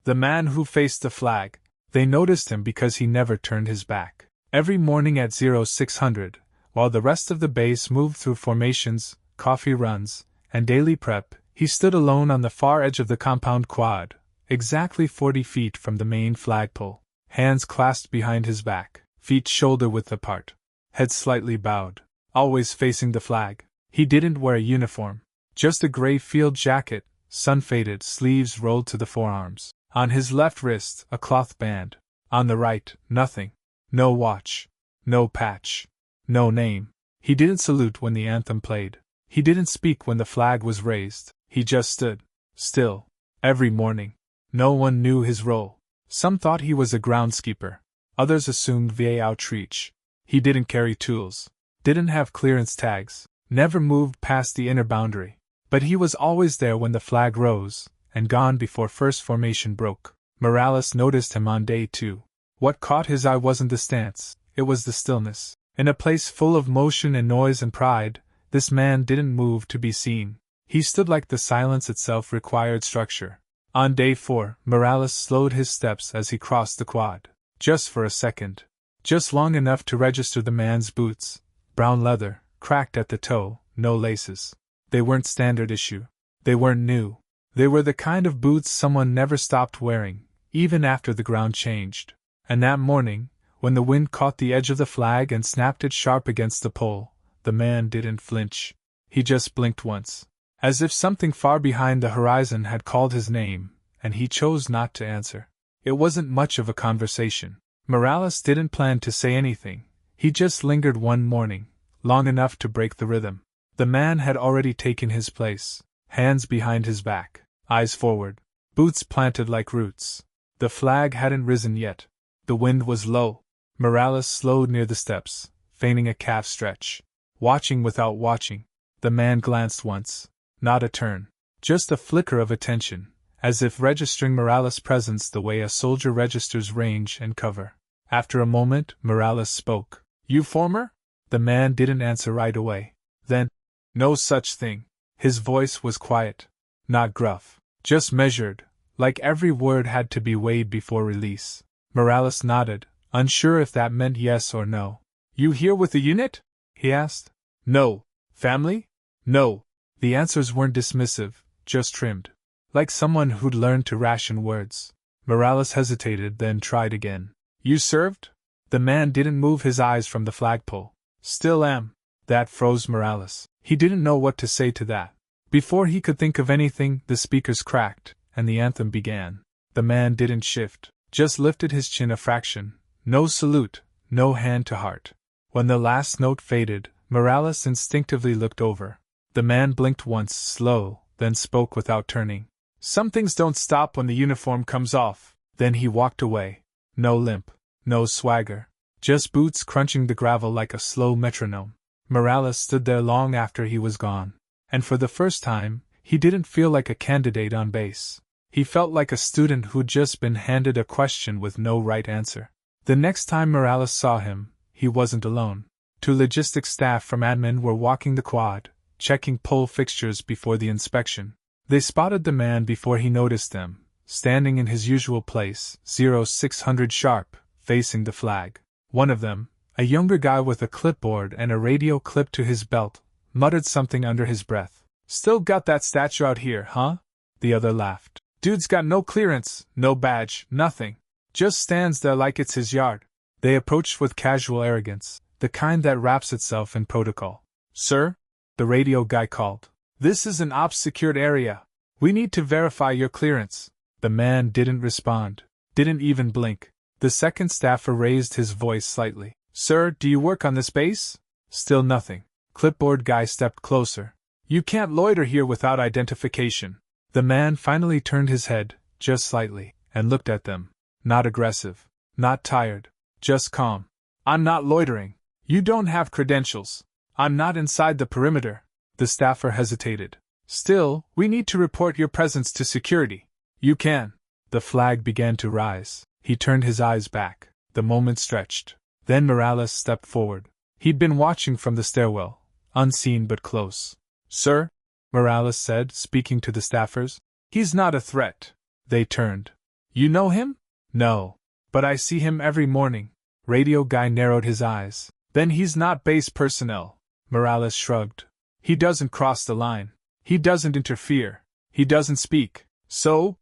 The man who faced the flag. They noticed him because he never turned his back. Every morning at 0600, while the rest of the base moved through formations, coffee runs, and daily prep, he stood alone on the far edge of the compound quad, exactly 40 feet from the main flagpole, hands clasped behind his back, feet shoulder-width apart, head slightly bowed, always facing the flag. He didn't wear a uniform, just a gray field jacket, sun-faded, sleeves rolled to the forearms. On his left wrist, a cloth band. On the right, nothing. No watch. No patch. No name. He didn't salute when the anthem played. He didn't speak when the flag was raised. He just stood. Still. Every morning. No one knew his role. Some thought he was a groundskeeper. Others assumed VA outreach. He didn't carry tools. Didn't have clearance tags. Never moved past the inner boundary. But he was always there when the flag rose, and gone before first formation broke. Morales noticed him on day 2. What caught his eye wasn't the stance, it was the stillness. In a place full of motion and noise and pride, this man didn't move to be seen. He stood like the silence itself required structure. On day 4, Morales slowed his steps as he crossed the quad. Just for a second. Just long enough to register the man's boots. Brown leather, cracked at the toe, no laces. They weren't standard issue. They weren't new. They were the kind of boots someone never stopped wearing, even after the ground changed. And that morning, when the wind caught the edge of the flag and snapped it sharp against the pole, the man didn't flinch. He just blinked once, as if something far behind the horizon had called his name, and he chose not to answer. It wasn't much of a conversation. Morales didn't plan to say anything. He just lingered one morning, long enough to break the rhythm. The man had already taken his place, hands behind his back, eyes forward, boots planted like roots. The flag hadn't risen yet. The wind was low. Morales slowed near the steps, feigning a calf stretch. Watching without watching. The man glanced once. Not a turn. Just a flicker of attention, as if registering Morales' presence the way a soldier registers range and cover. After a moment, Morales spoke. "You former?" The man didn't answer right away. Then, "No such thing." His voice was quiet. Not gruff. Just measured, like every word had to be weighed before release. Morales nodded, unsure if that meant yes or no. "You here with the unit?" he asked. "No." "Family?" "No." The answers weren't dismissive, just trimmed. Like someone who'd learned to ration words. Morales hesitated, then tried again. "You served?" The man didn't move his eyes from the flagpole. "Still am." That froze Morales. He didn't know what to say to that. Before he could think of anything, the speakers cracked, and the anthem began. The man didn't shift, just lifted his chin a fraction. No salute, no hand to heart. When the last note faded, Morales instinctively looked over. The man blinked once, slow, then spoke without turning. "Some things don't stop when the uniform comes off." Then he walked away. No limp, no swagger, just boots crunching the gravel like a slow metronome. Morales stood there long after he was gone. And for the first time, he didn't feel like a candidate on base. He felt like a student who'd just been handed a question with no right answer. The next time Morales saw him, he wasn't alone. 2 logistics staff from admin were walking the quad, checking pole fixtures before the inspection. They spotted the man before he noticed them, standing in his usual place, 0600 sharp, facing the flag. One of them, a younger guy with a clipboard and a radio clipped to his belt, muttered something under his breath. "Still got that statue out here, huh?" The other laughed. "Dude's got no clearance, no badge, nothing. Just stands there like it's his yard." They approached with casual arrogance, the kind that wraps itself in protocol. "Sir?" the radio guy called. "This is an ops-secured area. We need to verify your clearance." The man didn't respond, didn't even blink. The second staffer raised his voice slightly. "Sir, do you work on this base?" Still nothing. Clipboard guy stepped closer. "You can't loiter here without identification." The man finally turned his head, just slightly, and looked at them. Not aggressive, not tired, just calm. "I'm not loitering. You don't have credentials. I'm not inside the perimeter." The staffer hesitated. "Still, we need to report your presence to security." "You can." The flag began to rise. He turned his eyes back. The moment stretched. Then Morales stepped forward. He'd been watching from the stairwell, unseen but close. "Sir," Morales said, speaking to the staffers, "he's not a threat." They turned. You know him? No. But I see him every morning. Radio guy narrowed his eyes. Then he's not base personnel. Morales shrugged. He doesn't cross the line. He doesn't interfere. He doesn't speak. So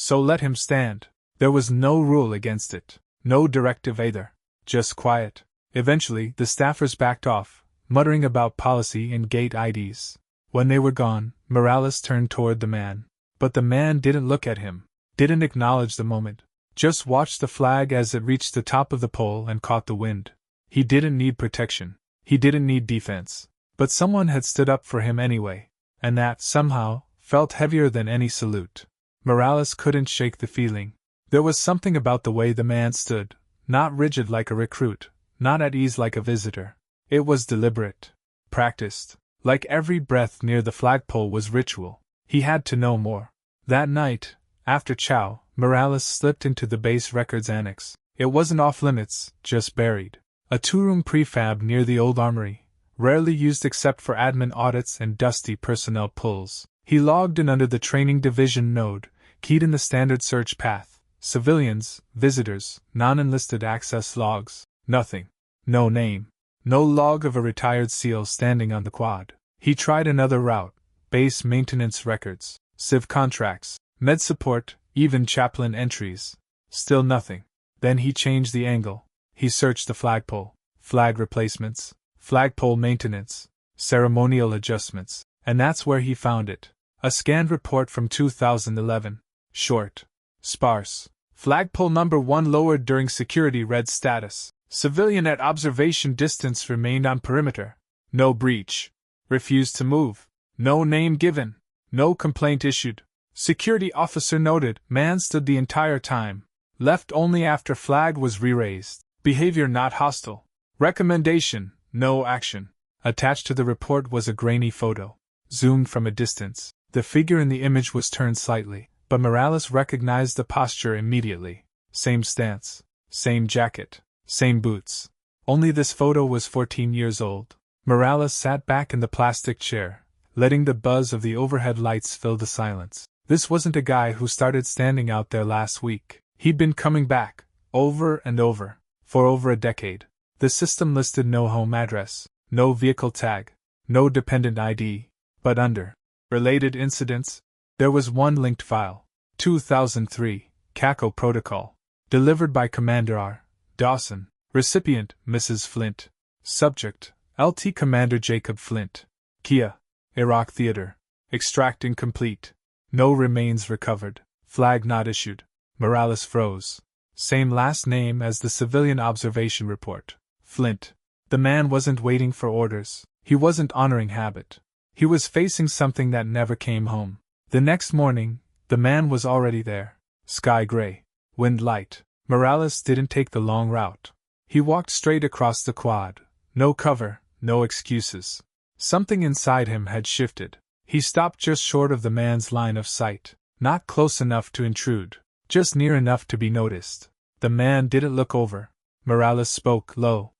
let him stand. There was no rule against it. No directive either. Just quiet. Eventually, the staffers backed off, muttering about policy and gate IDs. When they were gone, Morales turned toward the man. But the man didn't look at him. Didn't acknowledge the moment. Just watched the flag as it reached the top of the pole and caught the wind. He didn't need protection. He didn't need defense. But someone had stood up for him anyway. And that, somehow, felt heavier than any salute. Morales couldn't shake the feeling. There was something about the way the man stood, not rigid like a recruit, not at ease like a visitor. It was deliberate. Practiced. Like every breath near the flagpole was ritual. He had to know more. That night, after chow, Morales slipped into the base records annex. It wasn't off-limits, just buried. A two-room prefab near the old armory, rarely used except for admin audits and dusty personnel pulls. He logged in under the training division node, keyed in the standard search path. Civilians, visitors, non-enlisted access logs. Nothing. No name. No log of a retired SEAL standing on the quad. He tried another route. Base maintenance records, civ contracts, med support, even chaplain entries. Still nothing. Then he changed the angle. He searched the flagpole, flag replacements, flagpole maintenance, ceremonial adjustments, and that's where he found it. A scanned report from 2011. Short. Sparse. Flagpole number 1 lowered during security red status. Civilian at observation distance remained on perimeter. No breach. Refused to move. No name given. No complaint issued. Security officer noted, man stood the entire time. Left only after flag was re-raised. Behavior not hostile. Recommendation, no action. Attached to the report was a grainy photo. Zoomed from a distance. The figure in the image was turned slightly, but Morales recognized the posture immediately. Same stance. Same jacket. Same boots. Only this photo was 14 years old. Morales sat back in the plastic chair, letting the buzz of the overhead lights fill the silence. This wasn't a guy who started standing out there last week. He'd been coming back, over and over, for over a decade. The system listed no home address, no vehicle tag, no dependent ID, but under related incidents, there was one linked file. 2003, CACO Protocol. Delivered by Commander R. Dawson. Recipient, Mrs. Flint. Subject, LT Commander Jacob Flint. Kia, Iraq Theater. Extract incomplete. No remains recovered. Flag not issued. Morales froze. Same last name as the civilian observation report. Flint. The man wasn't waiting for orders. He wasn't honoring habit. He was facing something that never came home. The next morning, the man was already there. Sky gray. Wind light. Morales didn't take the long route. He walked straight across the quad. No cover, no excuses. Something inside him had shifted. He stopped just short of the man's line of sight. Not close enough to intrude. Just near enough to be noticed. The man didn't look over. Morales spoke low.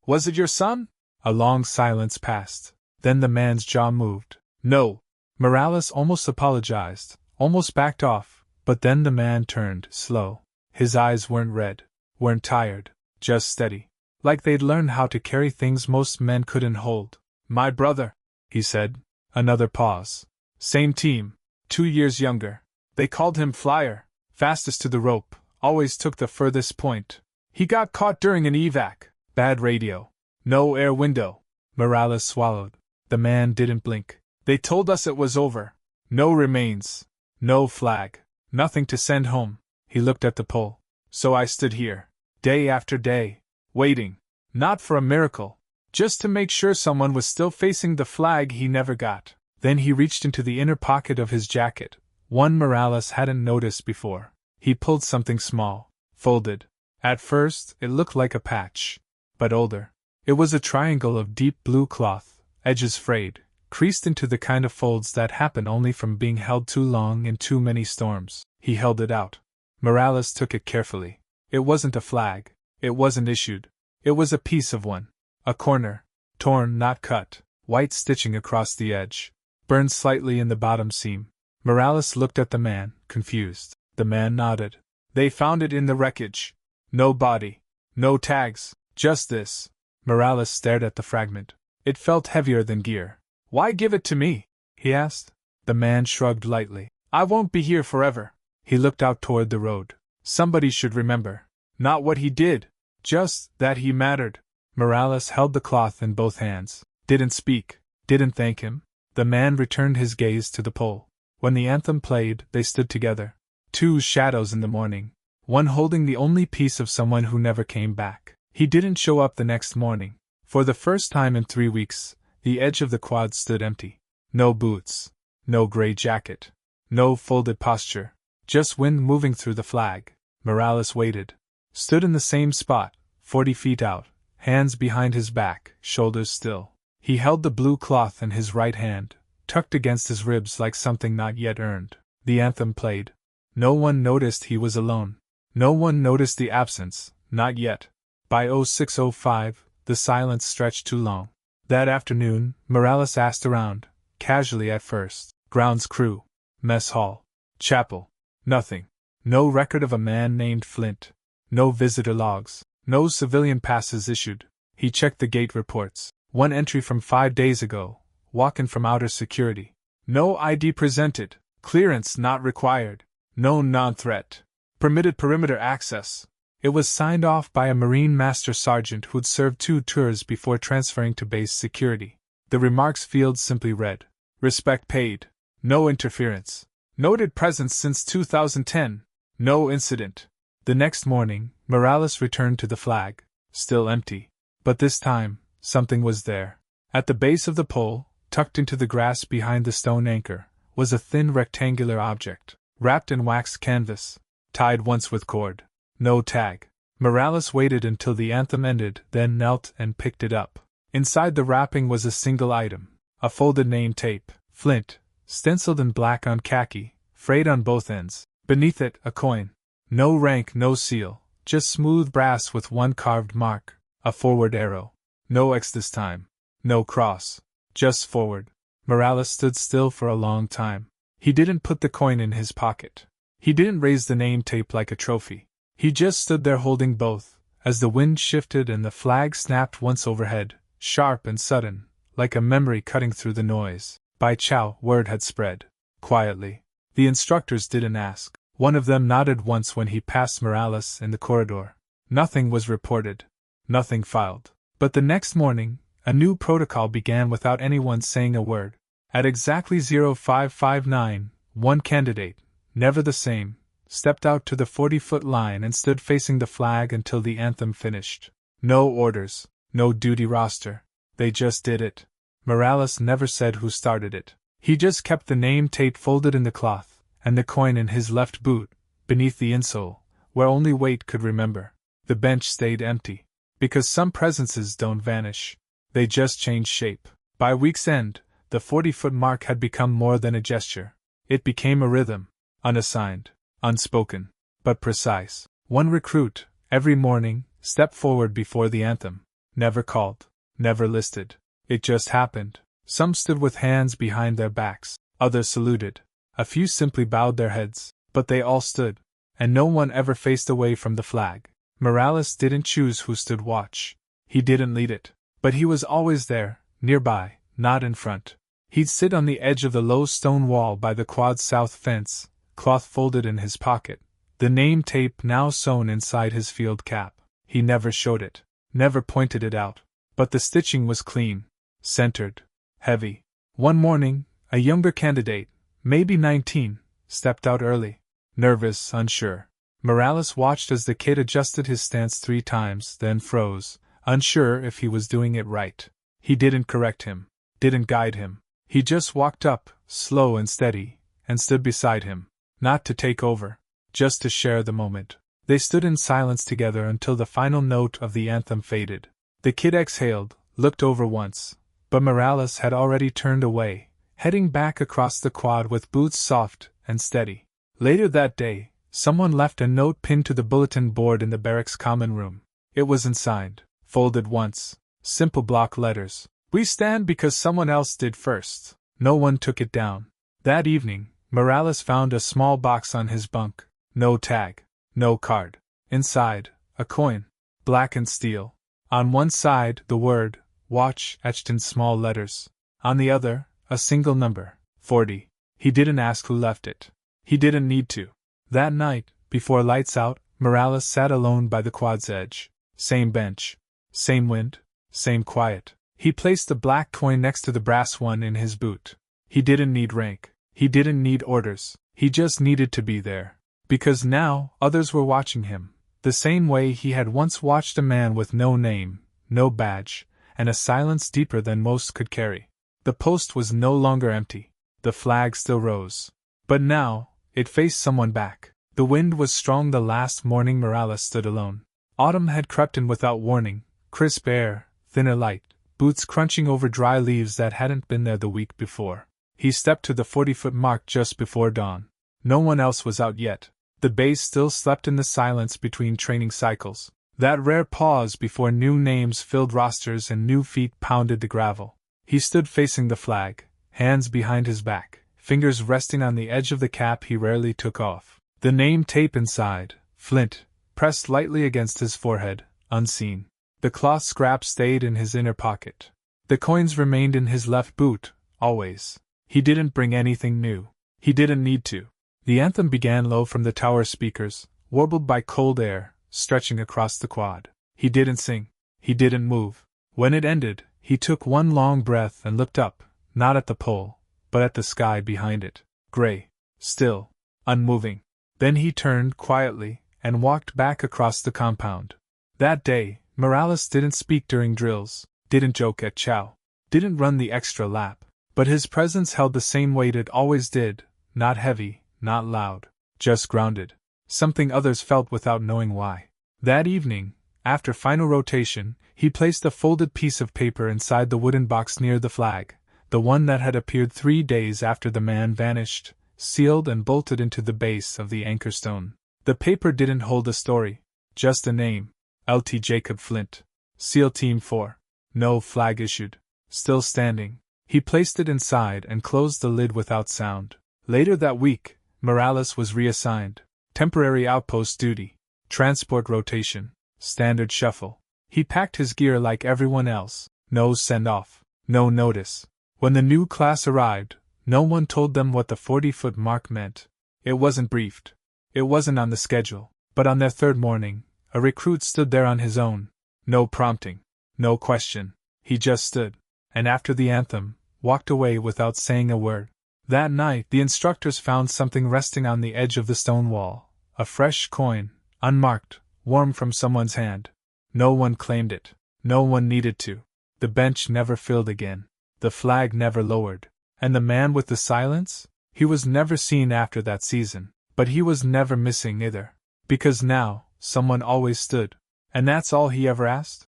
Was it your son? A long silence passed. Then the man's jaw moved. No. Morales almost apologized, almost backed off, but then the man turned, slow. His eyes weren't red, weren't tired, just steady. Like they'd learned how to carry things most men couldn't hold. My brother, he said. Another pause. Same team, 2 years younger. They called him Flyer, fastest to the rope, always took the furthest point. He got caught during an evac. Bad radio. No air window. Morales swallowed. The man didn't blink. They told us it was over. No remains. No flag. Nothing to send home. He looked at the pole. So I stood here, day after day, waiting. Not for a miracle. Just to make sure someone was still facing the flag he never got. Then he reached into the inner pocket of his jacket, one Morales hadn't noticed before. He pulled something small, folded. At first, it looked like a patch. But older. It was a triangle of deep blue cloth, edges frayed, creased into the kind of folds that happen only from being held too long in too many storms. He held it out. Morales took it carefully. It wasn't a flag. It wasn't issued. It was a piece of one. A corner. Torn, not cut. White stitching across the edge. Burned slightly in the bottom seam. Morales looked at the man, confused. The man nodded. They found it in the wreckage. No body. No tags. Just this. Morales stared at the fragment. It felt heavier than gear. Why give it to me? He asked. The man shrugged lightly. I won't be here forever. He looked out toward the road. Somebody should remember. Not what he did. Just that he mattered. Morales held the cloth in both hands. Didn't speak. Didn't thank him. The man returned his gaze to the pole. When the anthem played, they stood together. Two shadows in the morning. One holding the only piece of someone who never came back. He didn't show up the next morning. For the first time in 3 weeks, the edge of the quad stood empty. No boots. No gray jacket. No folded posture. Just wind moving through the flag. Morales waited. Stood in the same spot, 40 feet out, hands behind his back, shoulders still. He held the blue cloth in his right hand, tucked against his ribs like something not yet earned. The anthem played. No one noticed he was alone. No one noticed the absence, not yet. By 06:05, the silence stretched too long. That afternoon, Morales asked around, casually at first. Grounds crew. Mess hall. Chapel. Nothing. No record of a man named Flint. No visitor logs. No civilian passes issued. He checked the gate reports. One entry from 5 days ago. Walk-in from outer security. No ID presented. Clearance not required. No non-threat. Permitted perimeter access. It was signed off by a Marine Master Sergeant who'd served 2 tours before transferring to base security. The remarks field simply read, respect paid. No interference. Noted presence since 2010. No incident. The next morning, Morales returned to the flag. Still empty. But this time, something was there. At the base of the pole, tucked into the grass behind the stone anchor, was a thin rectangular object, wrapped in waxed canvas, tied once with cord. No tag. Morales waited until the anthem ended, then knelt and picked it up. Inside the wrapping was a single item, a folded name tape, Flint, stenciled in black on khaki, frayed on both ends. Beneath it, a coin. No rank, no seal, just smooth brass with one carved mark, a forward arrow. No X this time. No cross. Just forward. Morales stood still for a long time. He didn't put the coin in his pocket. He didn't raise the name tape like a trophy. He just stood there holding both, as the wind shifted and the flag snapped once overhead, sharp and sudden, like a memory cutting through the noise. By Chow, word had spread. Quietly. The instructors didn't ask. One of them nodded once when he passed Morales in the corridor. Nothing was reported. Nothing filed. But the next morning, a new protocol began without anyone saying a word. At exactly 0559, one candidate, never the same, stepped out to the 40-foot line and stood facing the flag until the anthem finished. No orders, no duty roster. They just did it. Morales never said who started it. He just kept the name tape folded in the cloth, and the coin in his left boot, beneath the insole, where only weight could remember. The bench stayed empty. Because some presences don't vanish. They just change shape. By week's end, the 40-foot mark had become more than a gesture. It became a rhythm. Unassigned. Unspoken. But precise. One recruit, every morning, stepped forward before the anthem. Never called. Never listed. It just happened. Some stood with hands behind their backs. Others saluted. A few simply bowed their heads. But they all stood. And no one ever faced away from the flag. Morales didn't choose who stood watch. He didn't lead it. But he was always there, nearby, not in front. He'd sit on the edge of the low stone wall by the quad's south fence, cloth folded in his pocket, the name tape now sewn inside his field cap. He never showed it, never pointed it out. But the stitching was clean, centered, heavy. One morning, a younger candidate, maybe 19, stepped out early. Nervous, unsure. Morales watched as the kid adjusted his stance 3 times, then froze, unsure if he was doing it right. He didn't correct him, didn't guide him. He just walked up, slow and steady, and stood beside him. Not to take over, just to share the moment. They stood in silence together until the final note of the anthem faded. The kid exhaled, looked over once, but Morales had already turned away, heading back across the quad with boots soft and steady. Later that day, someone left a note pinned to the bulletin board in the barracks common room. It wasn't signed, folded once, simple block letters. We stand because someone else did first. No one took it down. That evening, Morales found a small box on his bunk. No tag. No card. Inside, a coin. Black and steel. On one side, the word, watch, etched in small letters. On the other, a single number, 40. He didn't ask who left it. He didn't need to. That night, before lights out, Morales sat alone by the quad's edge. Same bench. Same wind. Same quiet. He placed the black coin next to the brass one in his boot. He didn't need rank. He didn't need orders. He just needed to be there. Because now, others were watching him, the same way he had once watched a man with no name, no badge, and a silence deeper than most could carry. The post was no longer empty. The flag still rose. But now, it faced someone back. The wind was strong the last morning Morales stood alone. Autumn had crept in without warning, crisp air, thinner light, boots crunching over dry leaves that hadn't been there the week before. He stepped to the 40-foot mark just before dawn. No one else was out yet. The base still slept in the silence between training cycles. That rare pause before new names filled rosters and new feet pounded the gravel. He stood facing the flag, hands behind his back, fingers resting on the edge of the cap he rarely took off. The name tape inside, Flint, pressed lightly against his forehead, unseen. The cloth scrap stayed in his inner pocket. The coins remained in his left boot, always. He didn't bring anything new. He didn't need to. The anthem began low from the tower speakers, warbled by cold air, stretching across the quad. He didn't sing. He didn't move. When it ended, he took one long breath and looked up, not at the pole, but at the sky behind it. Gray. Still. Unmoving. Then he turned quietly and walked back across the compound. That day, Morales didn't speak during drills, didn't joke at chow, didn't run the extra lap, but his presence held the same weight it always did, not heavy, not loud, just grounded. Something others felt without knowing why. That evening, after final rotation, he placed a folded piece of paper inside the wooden box near the flag, the one that had appeared 3 days after the man vanished, sealed and bolted into the base of the anchor stone. The paper didn't hold a story, just a name, Lt. Jacob Flint. SEAL Team 4. No flag issued. Still standing. He placed it inside and closed the lid without sound. Later that week, Morales was reassigned. Temporary outpost duty. Transport rotation. Standard shuffle. He packed his gear like everyone else. No send-off. No notice. When the new class arrived, no one told them what the 40-foot mark meant. It wasn't briefed. It wasn't on the schedule. But on their third morning, a recruit stood there on his own. No prompting. No question. He just stood. And after the anthem, walked away without saying a word. That night, the instructors found something resting on the edge of the stone wall. A fresh coin, unmarked, warm from someone's hand. No one claimed it. No one needed to. The bench never filled again. The flag never lowered. And the man with the silence? He was never seen after that season. But he was never missing either. Because now, someone always stood. And that's all he ever asked?